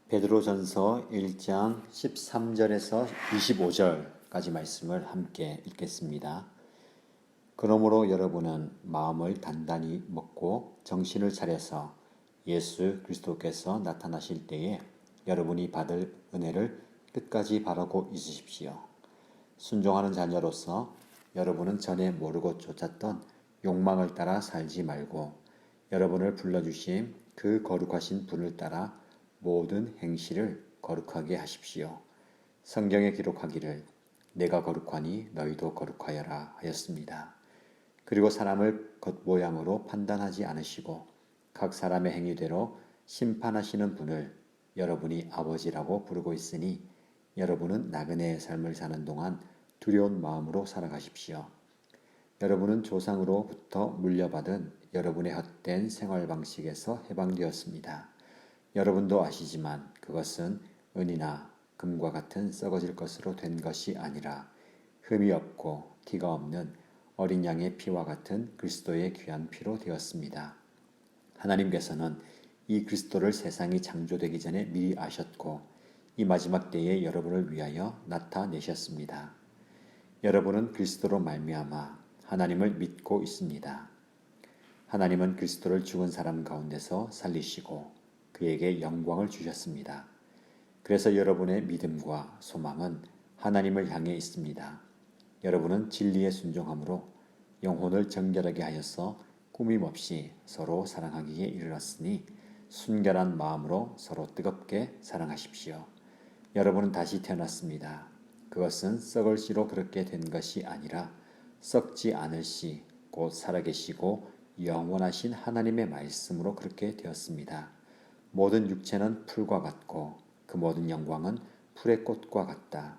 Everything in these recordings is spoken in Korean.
베드로전서 1장 13절에서 25절까지 말씀을 함께 읽겠습니다. 그러므로 여러분은 마음을 단단히 먹고 정신을 차려서 예수 그리스도께서 나타나실 때에 여러분이 받을 은혜를 끝까지 바라고 있으십시오. 순종하는 자녀로서 여러분은 전에 모르고 쫓았던 욕망을 따라 살지 말고 여러분을 불러주신 그 거룩하신 분을 따라 모든 행실을 거룩하게 하십시오. 성경에 기록하기를 내가 거룩하니 너희도 거룩하여라 하였습니다. 그리고 사람을 겉모양으로 판단하지 않으시고 각 사람의 행위대로 심판하시는 분을 여러분이 아버지라고 부르고 있으니 여러분은 나그네의 삶을 사는 동안 두려운 마음으로 살아가십시오. 여러분은 조상으로부터 물려받은 여러분의 헛된 생활 방식에서 해방되었습니다. 여러분도 아시지만 그것은 은이나 금과 같은 썩어질 것으로 된 것이 아니라 흠이 없고 티가 없는 어린 양의 피와 같은 그리스도의 귀한 피로 되었습니다. 하나님께서는 이 그리스도를 세상이 창조되기 전에 미리 아셨고 이 마지막 때에 여러분을 위하여 나타내셨습니다. 여러분은 그리스도로 말미암아 하나님을 믿고 있습니다. 하나님은 그리스도를 죽은 사람 가운데서 살리시고 그에게 영광을 주셨습니다. 그래서 여러분의 믿음과 소망은 하나님을 향해 있습니다. 여러분은 진리에 순종함으로 영혼을 정결하게 하여서 꾸밈없이 서로 사랑하기에 이르렀으니 순결한 마음으로 서로 뜨겁게 사랑하십시오. 여러분은 다시 태어났습니다. 그것은 썩을 씨로 그렇게 된 것이 아니라 썩지 않을 씨, 곧 살아계시고 영원하신 하나님의 말씀으로 그렇게 되었습니다. 모든 육체는 풀과 같고 그 모든 영광은 풀의 꽃과 같다.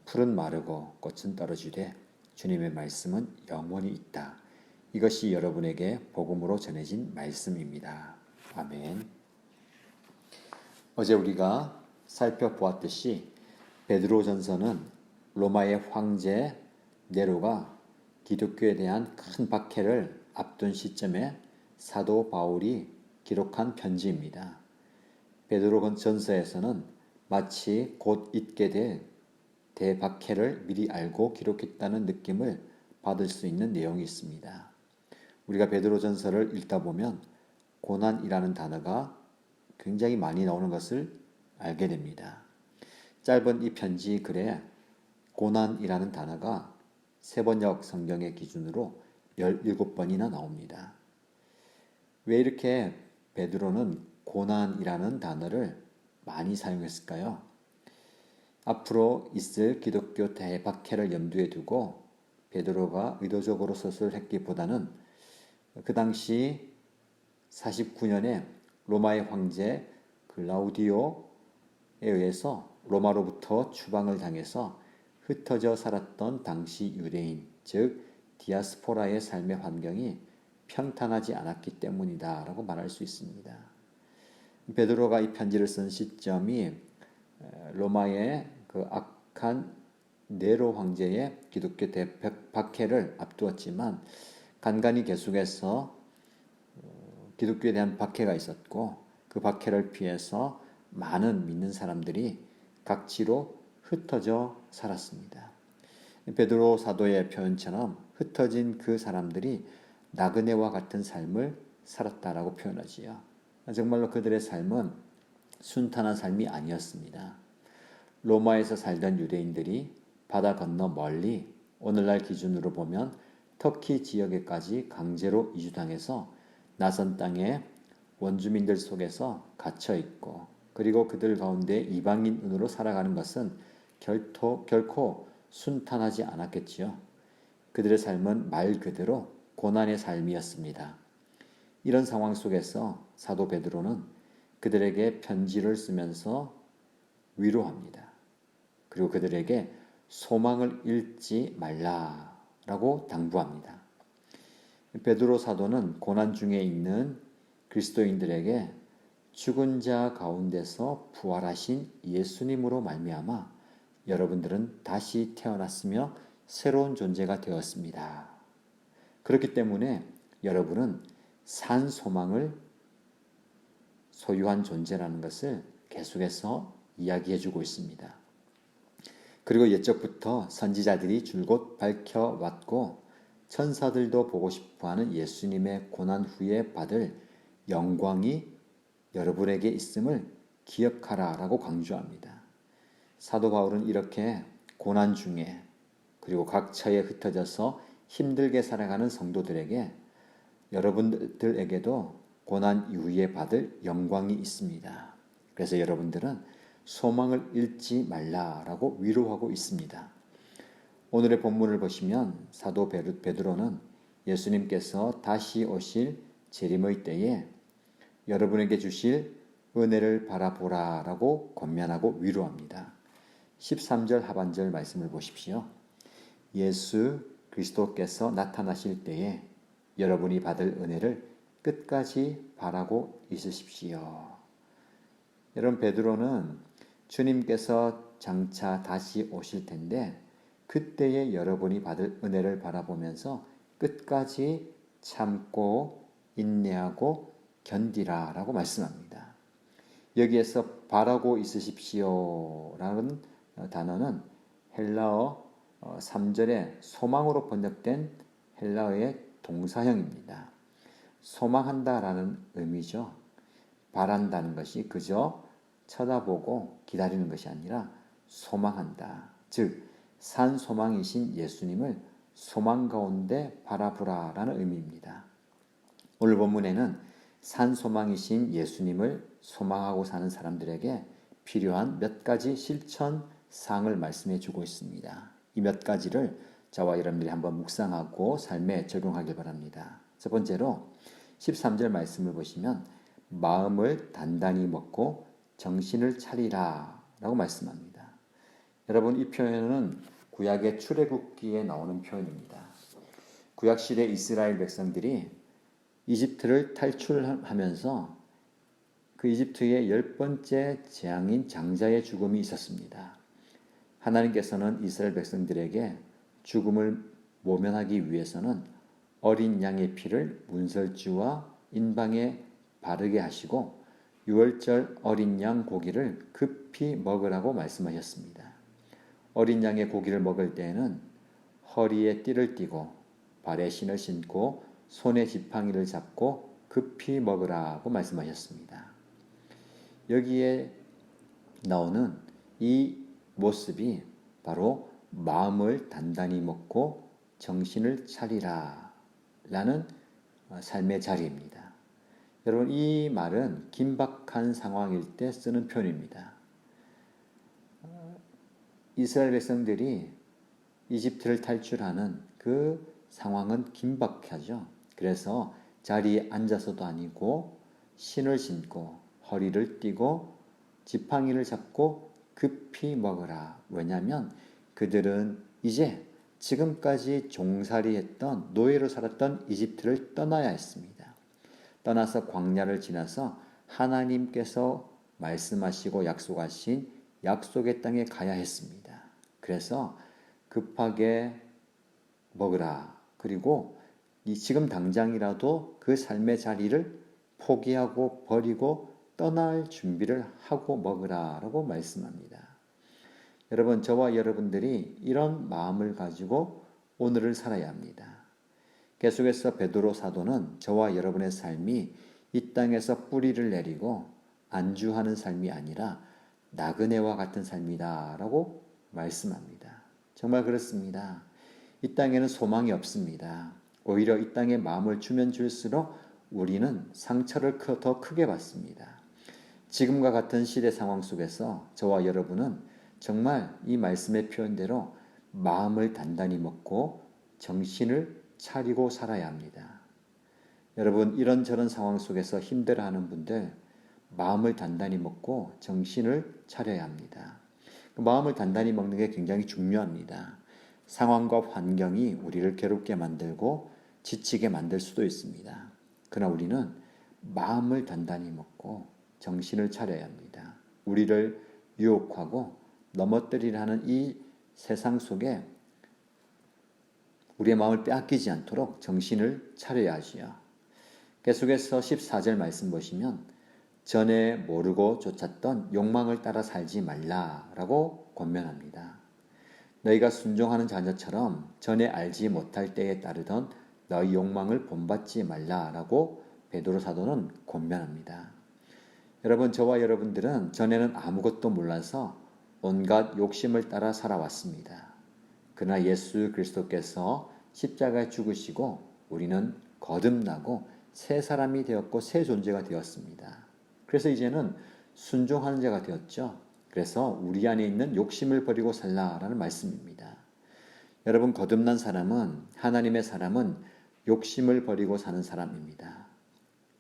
풀은 마르고 꽃은 떨어지되 주님의 말씀은 영원히 있다. 이것이 여러분에게 복음으로 전해진 말씀입니다. 아멘. 어제 우리가 살펴보았듯이 베드로전서는 로마의 황제 네로가 기독교에 대한 큰 박해를 앞둔 시점에 사도 바울이 기록한 편지입니다. 베드로전서에서는 마치 곧 있게 될 대박해를 미리 알고 기록했다는 느낌을 받을 수 있는 내용이 있습니다. 우리가 베드로전서를 읽다 보면 고난이라는 단어가 굉장히 많이 나오는 것을 알게 됩니다. 짧은 이 편지 글에 고난이라는 단어가 세번역 성경의 기준으로 17번이나 나옵니다. 왜 이렇게 베드로는 고난이라는 단어를 많이 사용했을까요? 앞으로 있을 기독교 대박해를 염두에 두고 베드로가 의도적으로 서술했기보다는 그 당시 49년에 로마의 황제 글라우디오에 의해서 로마로부터 추방을 당해서 흩어져 살았던 당시 유대인, 즉 디아스포라의 삶의 환경이 평탄하지 않았기 때문이다라고 말할 수 있습니다. 베드로가 이 편지를 쓴 시점이 로마의 그 악한 네로 황제의 기독교 대박해를 앞두었지만 간간히 계속해서 기독교에 대한 박해가 있었고 그 박해를 피해서 많은 믿는 사람들이 각지로 흩어져 살았습니다. 베드로 사도의 표현처럼 흩어진 그 사람들이 나그네와 같은 삶을 살았다라고 표현하지요. 정말로 그들의 삶은 순탄한 삶이 아니었습니다. 로마에서 살던 유대인들이 바다 건너 멀리 오늘날 기준으로 보면 터키 지역에까지 강제로 이주당해서 낯선 땅에 원주민들 속에서 갇혀 있고 그리고 그들 가운데 이방인으로 살아가는 것은 결코 순탄하지 않았겠지요. 그들의 삶은 말 그대로 고난의 삶이었습니다. 이런 상황 속에서 사도 베드로는 그들에게 편지를 쓰면서 위로합니다. 그리고 그들에게 소망을 잃지 말라라고 당부합니다. 베드로 사도는 고난 중에 있는 그리스도인들에게 죽은 자 가운데서 부활하신 예수님으로 말미암아 여러분들은 다시 태어났으며 새로운 존재가 되었습니다. 그렇기 때문에 여러분은 산 소망을 소유한 존재라는 것을 계속해서 이야기해주고 있습니다. 그리고 옛적부터 선지자들이 줄곧 밝혀왔고 천사들도 보고 싶어하는 예수님의 고난 후에 받을 영광이 여러분에게 있음을 기억하라라고 강조합니다. 사도 바울은 이렇게 고난 중에 그리고 각 처에 흩어져서 힘들게 살아가는 성도들에게 여러분들에게도 고난 이후에 받을 영광이 있습니다. 그래서 여러분들은 소망을 잃지 말라라고 위로하고 있습니다. 오늘의 본문을 보시면 사도 베드로는 예수님께서 다시 오실 재림의 때에 여러분에게 주실 은혜를 바라보라라고 권면하고 위로합니다. 13절 하반절 말씀을 보십시오. 예수 그리스도께서 나타나실 때에 여러분이 받을 은혜를 끝까지 바라고 있으십시오. 여러분, 베드로는 주님께서 장차 다시 오실 텐데 그때에 여러분이 받을 은혜를 바라보면서 끝까지 참고 인내하고 견디라라고 말씀합니다. 여기에서 바라고 있으십시오라는 단어는 헬라어 3절에 소망으로 번역된 헬라어의 동사형입니다. 소망한다라는 의미죠. 바란다는 것이 그저 쳐다보고 기다리는 것이 아니라 소망한다. 즉 산 소망이신 예수님을 소망 가운데 바라보라라는 의미입니다. 오늘 본문에는 산 소망이신 예수님을 소망하고 사는 사람들에게 필요한 몇 가지 실천 사항을 말씀해 주고 있습니다. 이 몇 가지를 저와 여러분들이 한번 묵상하고 삶에 적용하길 바랍니다. 첫 번째로 13절 말씀을 보시면 마음을 단단히 먹고 정신을 차리라 라고 말씀합니다. 여러분, 이 표현은 구약의 출애굽기에 나오는 표현입니다. 구약시대 이스라엘 백성들이 이집트를 탈출하면서 그 이집트의 10번째 재앙인 장자의 죽음이 있었습니다. 하나님께서는 이스라엘 백성들에게 죽음을 모면하기 위해서는 어린 양의 피를 문설주와 인방에 바르게 하시고 유월절 어린 양 고기를 급히 먹으라고 말씀하셨습니다. 어린 양의 고기를 먹을 때에는 허리에 띠를 띠고 발에 신을 신고 손에 지팡이를 잡고 급히 먹으라고 말씀하셨습니다. 여기에 나오는 이 모습이 바로 마음을 단단히 먹고 정신을 차리라 라는 삶의 자리입니다. 여러분, 이 말은 긴박한 상황일 때 쓰는 표현입니다. 이스라엘 백성들이 이집트를 탈출하는 그 상황은 긴박하죠. 그래서 자리에 앉아서도 아니고 신을 신고 허리를 띠고 지팡이를 잡고 급히 먹으라. 왜냐하면 그들은 이제 지금까지 종살이했던 노예로 살았던 이집트를 떠나야 했습니다. 떠나서 광야를 지나서 하나님께서 말씀하시고 약속하신 약속의 땅에 가야 했습니다. 그래서 급하게 먹으라. 그리고 지금 당장이라도 그 삶의 자리를 포기하고 버리고 떠날 준비를 하고 먹으라라고 말씀합니다. 여러분, 저와 여러분들이 이런 마음을 가지고 오늘을 살아야 합니다. 계속해서 베드로 사도는 저와 여러분의 삶이 이 땅에서 뿌리를 내리고 안주하는 삶이 아니라 나그네와 같은 삶이다라고 말씀합니다. 정말 그렇습니다. 이 땅에는 소망이 없습니다. 오히려 이 땅에 마음을 주면 줄수록 우리는 상처를 더 크게 받습니다. 지금과 같은 시대 상황 속에서 저와 여러분은 정말 이 말씀의 표현대로 마음을 단단히 먹고 정신을 차리고 살아야 합니다. 여러분, 이런저런 상황 속에서 힘들어하는 분들 마음을 단단히 먹고 정신을 차려야 합니다. 마음을 단단히 먹는 게 굉장히 중요합니다. 상황과 환경이 우리를 괴롭게 만들고 지치게 만들 수도 있습니다. 그러나 우리는 마음을 단단히 먹고 정신을 차려야 합니다. 우리를 유혹하고 넘어뜨리려 하는 이 세상 속에 우리의 마음을 빼앗기지 않도록 정신을 차려야 하지요. 계속해서 14절 말씀 보시면 전에 모르고 쫓았던 욕망을 따라 살지 말라라고 권면합니다. 너희가 순종하는 자녀처럼 전에 알지 못할 때에 따르던 너희 욕망을 본받지 말라라고 베드로 사도는 권면합니다. 여러분, 저와 여러분들은 전에는 아무것도 몰라서 온갖 욕심을 따라 살아왔습니다. 그러나 예수 그리스도께서 십자가에 죽으시고 우리는 거듭나고 새 사람이 되었고 새 존재가 되었습니다. 그래서 이제는 순종하는 자가 되었죠. 그래서 우리 안에 있는 욕심을 버리고 살라라는 말씀입니다. 여러분, 거듭난 사람은, 하나님의 사람은 욕심을 버리고 사는 사람입니다.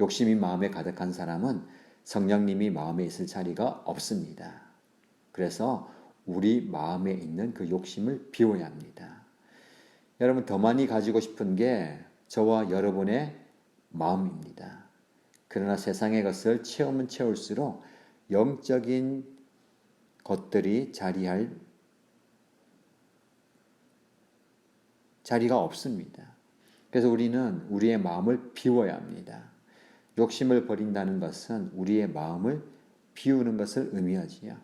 욕심이 마음에 가득한 사람은 성령님이 마음에 있을 자리가 없습니다. 그래서 우리 마음에 있는 그 욕심을 비워야 합니다. 여러분, 더 많이 가지고 싶은 게 저와 여러분의 마음입니다. 그러나 세상의 것을 채우면 채울수록 영적인 것들이 자리할 자리가 없습니다. 그래서 우리는 우리의 마음을 비워야 합니다. 욕심을 버린다는 것은 우리의 마음을 비우는 것을 의미하지요.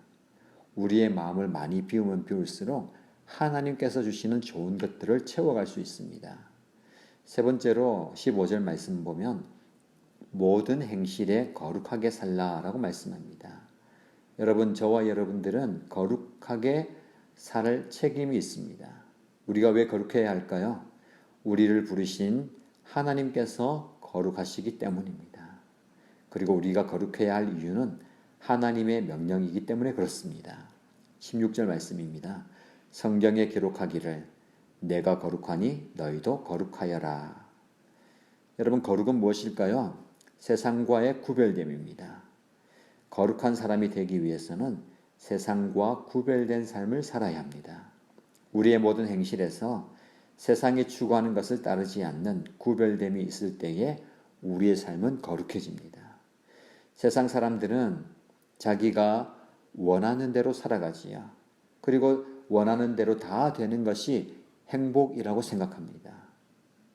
우리의 마음을 많이 비우면 비울수록 하나님께서 주시는 좋은 것들을 채워갈 수 있습니다. 세 번째로 15절 말씀 보면 모든 행실에 거룩하게 살라라고 말씀합니다. 여러분, 저와 여러분들은 거룩하게 살 책임이 있습니다. 우리가 왜 거룩해야 할까요? 우리를 부르신 하나님께서 거룩하시기 때문입니다. 그리고 우리가 거룩해야 할 이유는 하나님의 명령이기 때문에 그렇습니다. 16절 말씀입니다. 성경에 기록하기를 내가 거룩하니 너희도 거룩하여라. 여러분, 거룩은 무엇일까요? 세상과의 구별됨입니다. 거룩한 사람이 되기 위해서는 세상과 구별된 삶을 살아야 합니다. 우리의 모든 행실에서 세상이 추구하는 것을 따르지 않는 구별됨이 있을 때에 우리의 삶은 거룩해집니다. 세상 사람들은 자기가 원하는 대로 살아가지요. 그리고 원하는 대로 다 되는 것이 행복이라고 생각합니다.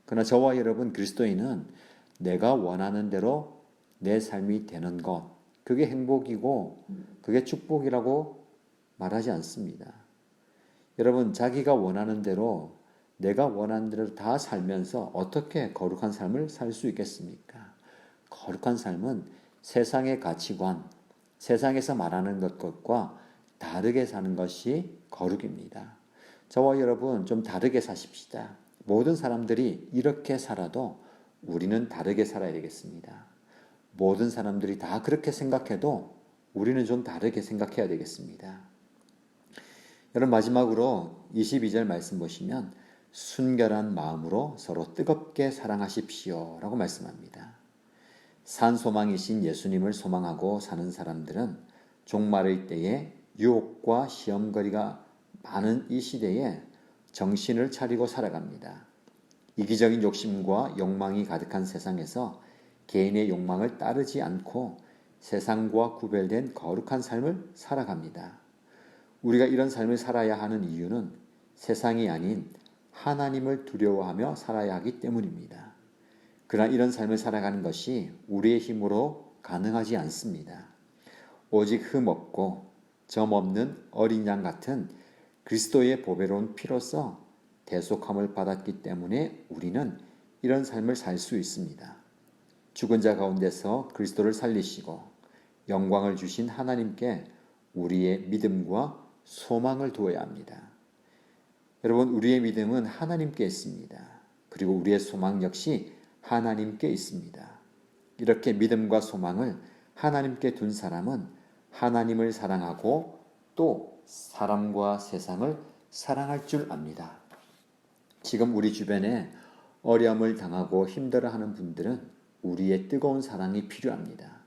그러나 저와 여러분 그리스도인은 내가 원하는 대로 내 삶이 되는 것, 그게 행복이고 그게 축복이라고 말하지 않습니다. 여러분, 자기가 원하는 대로, 내가 원하는 대로 다 살면서 어떻게 거룩한 삶을 살 수 있겠습니까? 거룩한 삶은 세상의 가치관, 세상에서 말하는 것과 다르게 사는 것이 거룩입니다. 저와 여러분 좀 다르게 사십시다. 모든 사람들이 이렇게 살아도 우리는 다르게 살아야 되겠습니다. 모든 사람들이 다 그렇게 생각해도 우리는 좀 다르게 생각해야 되겠습니다. 여러분, 마지막으로 22절 말씀 보시면 순결한 마음으로 서로 뜨겁게 사랑하십시오 라고 말씀합니다. 산 소망이신 예수님을 소망하고 사는 사람들은 종말의 때에 유혹과 시험거리가 많은 이 시대에 정신을 차리고 살아갑니다. 이기적인 욕심과 욕망이 가득한 세상에서 개인의 욕망을 따르지 않고 세상과 구별된 거룩한 삶을 살아갑니다. 우리가 이런 삶을 살아야 하는 이유는 세상이 아닌 하나님을 두려워하며 살아야 하기 때문입니다. 그러나 이런 삶을 살아가는 것이 우리의 힘으로 가능하지 않습니다. 오직 흠 없고 점 없는 어린 양 같은 그리스도의 보배로운 피로써 대속함을 받았기 때문에 우리는 이런 삶을 살 수 있습니다. 죽은 자 가운데서 그리스도를 살리시고 영광을 주신 하나님께 우리의 믿음과 소망을 두어야 합니다. 여러분, 우리의 믿음은 하나님께 있습니다. 그리고 우리의 소망 역시 하나님께 있습니다. 이렇게 믿음과 소망을 하나님께 둔 사람은 하나님을 사랑하고 또 사람과 세상을 사랑할 줄 압니다. 지금 우리 주변에 어려움을 당하고 힘들어하는 분들은 우리의 뜨거운 사랑이 필요합니다.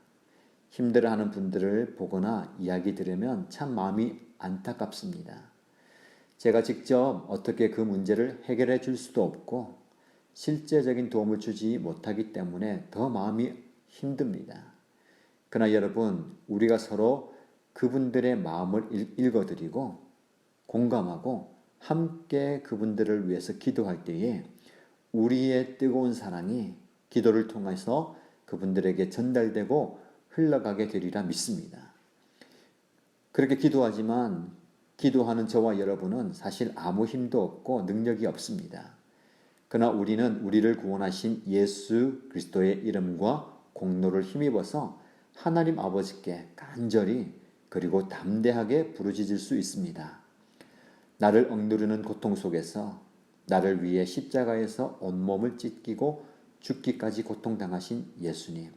힘들어하는 분들을 보거나 이야기 들으면 참 마음이 안타깝습니다. 제가 직접 어떻게 그 문제를 해결해 줄 수도 없고 실제적인 도움을 주지 못하기 때문에 더 마음이 힘듭니다. 그러나 여러분, 우리가 서로 그분들의 마음을 읽어드리고 공감하고 함께 그분들을 위해서 기도할 때에 우리의 뜨거운 사랑이 기도를 통해서 그분들에게 전달되고 흘러가게 되리라 믿습니다. 그렇게 기도하지만 기도하는 저와 여러분은 사실 아무 힘도 없고 능력이 없습니다. 그러나 우리는 우리를 구원하신 예수 그리스도의 이름과 공로를 힘입어서 하나님 아버지께 간절히 그리고 담대하게 부르짖을 수 있습니다. 나를 억누르는 고통 속에서 나를 위해 십자가에서 온몸을 찢기고 죽기까지 고통당하신 예수님.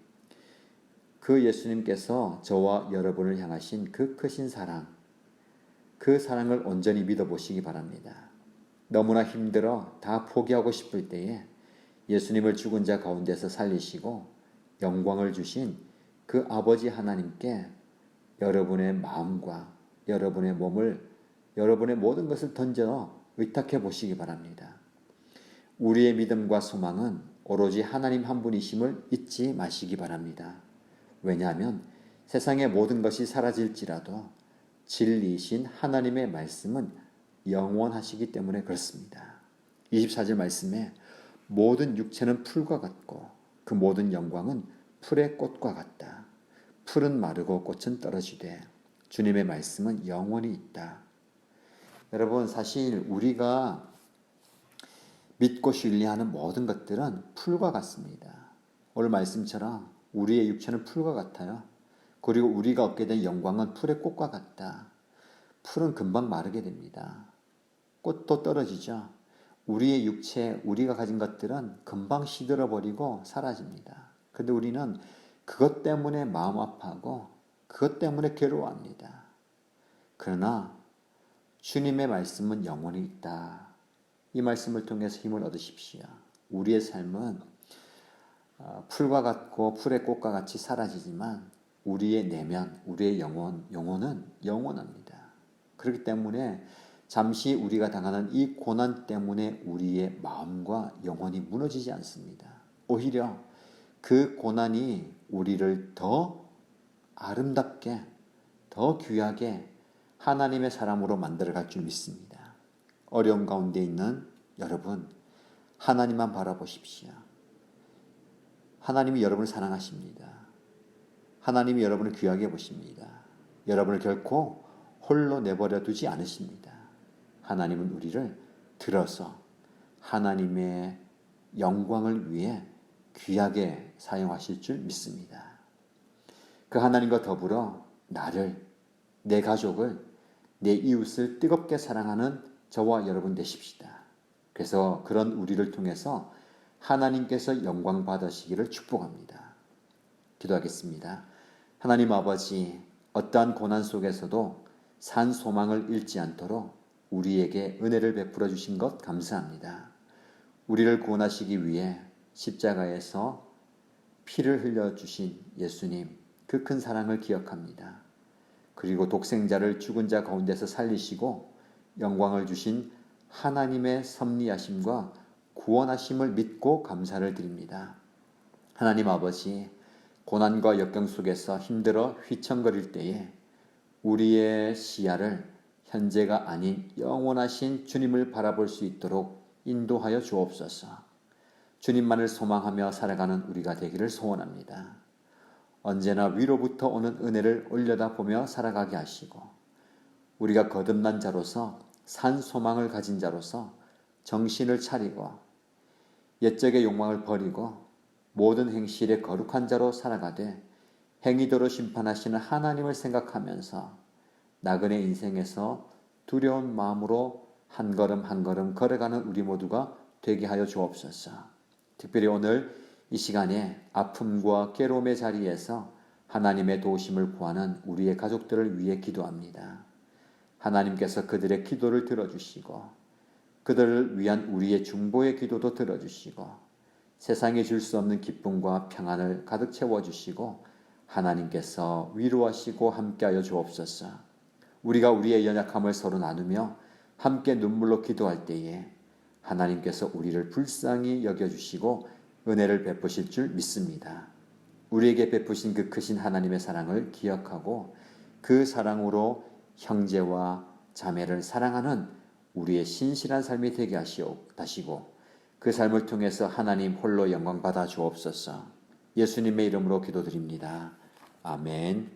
그 예수님께서 저와 여러분을 향하신 그 크신 사랑, 그 사랑을 온전히 믿어보시기 바랍니다. 너무나 힘들어 다 포기하고 싶을 때에 예수님을 죽은 자 가운데서 살리시고 영광을 주신 그 아버지 하나님께 여러분의 마음과 여러분의 몸을, 여러분의 모든 것을 던져 의탁해 보시기 바랍니다. 우리의 믿음과 소망은 오로지 하나님 한 분이심을 잊지 마시기 바랍니다. 왜냐하면 세상의 모든 것이 사라질지라도 진리이신 하나님의 말씀은 영원하시기 때문에 그렇습니다. 24절 말씀에 모든 육체는 풀과 같고 그 모든 영광은 풀의 꽃과 같다. 풀은 마르고 꽃은 떨어지되 주님의 말씀은 영원히 있다. 여러분, 사실 우리가 믿고 신뢰하는 모든 것들은 풀과 같습니다. 오늘 말씀처럼 우리의 육체는 풀과 같아요. 그리고 우리가 얻게 된 영광은 풀의 꽃과 같다. 풀은 금방 마르게 됩니다. 꽃도 떨어지죠. 우리의 육체, 우리가 가진 것들은 금방 시들어버리고 사라집니다. 그런데 우리는 그것 때문에 마음 아파하고 그것 때문에 괴로워합니다. 그러나 주님의 말씀은 영원히 있다. 이 말씀을 통해서 힘을 얻으십시오. 우리의 삶은 풀과 같고 풀의 꽃과 같이 사라지지만 우리의 내면, 우리의 영혼은 영원합니다. 그렇기 때문에 잠시 우리가 당하는 이 고난 때문에 우리의 마음과 영혼이 무너지지 않습니다. 오히려 그 고난이 우리를 더 아름답게, 더 귀하게 하나님의 사람으로 만들어갈 줄 믿습니다. 어려움 가운데 있는 여러분, 하나님만 바라보십시오. 하나님이 여러분을 사랑하십니다. 하나님이 여러분을 귀하게 보십니다. 여러분을 결코 홀로 내버려 두지 않으십니다. 하나님은 우리를 들어서 하나님의 영광을 위해 귀하게 사용하실 줄 믿습니다. 그 하나님과 더불어 나를, 내 가족을, 내 이웃을 뜨겁게 사랑하는 저와 여러분 되십시다. 그래서 그런 우리를 통해서 하나님께서 영광 받으시기를 축복합니다. 기도하겠습니다. 하나님 아버지, 어떠한 고난 속에서도 산 소망을 잃지 않도록 우리에게 은혜를 베풀어 주신 것 감사합니다. 우리를 구원하시기 위해 십자가에서 피를 흘려주신 예수님, 그 큰 사랑을 기억합니다. 그리고 독생자를 죽은 자 가운데서 살리시고 영광을 주신 하나님의 섭리하심과 구원하심을 믿고 감사를 드립니다. 하나님 아버지, 고난과 역경 속에서 힘들어 휘청거릴 때에 우리의 시야를 현재가 아닌 영원하신 주님을 바라볼 수 있도록 인도하여 주옵소서. 주님만을 소망하며 살아가는 우리가 되기를 소원합니다. 언제나 위로부터 오는 은혜를 올려다보며 살아가게 하시고 우리가 거듭난 자로서 산 소망을 가진 자로서 정신을 차리고 옛적의 욕망을 버리고 모든 행실에 거룩한 자로 살아가되 행위대로 심판하시는 하나님을 생각하면서 나그네 인생에서 두려운 마음으로 한 걸음 한 걸음 걸어가는 우리 모두가 되게 하여 주옵소서. 특별히 오늘 이 시간에 아픔과 괴로움의 자리에서 하나님의 도우심을 구하는 우리의 가족들을 위해 기도합니다. 하나님께서 그들의 기도를 들어주시고 그들을 위한 우리의 중보의 기도도 들어주시고 세상에 줄 수 없는 기쁨과 평안을 가득 채워주시고 하나님께서 위로하시고 함께하여 주옵소서. 우리가 우리의 연약함을 서로 나누며 함께 눈물로 기도할 때에 하나님께서 우리를 불쌍히 여겨주시고 은혜를 베푸실 줄 믿습니다. 우리에게 베푸신 그 크신 하나님의 사랑을 기억하고 그 사랑으로 형제와 자매를 사랑하는 우리의 신실한 삶이 되게 하시고 그 삶을 통해서 하나님 홀로 영광 받아 주옵소서. 예수님의 이름으로 기도드립니다. 아멘.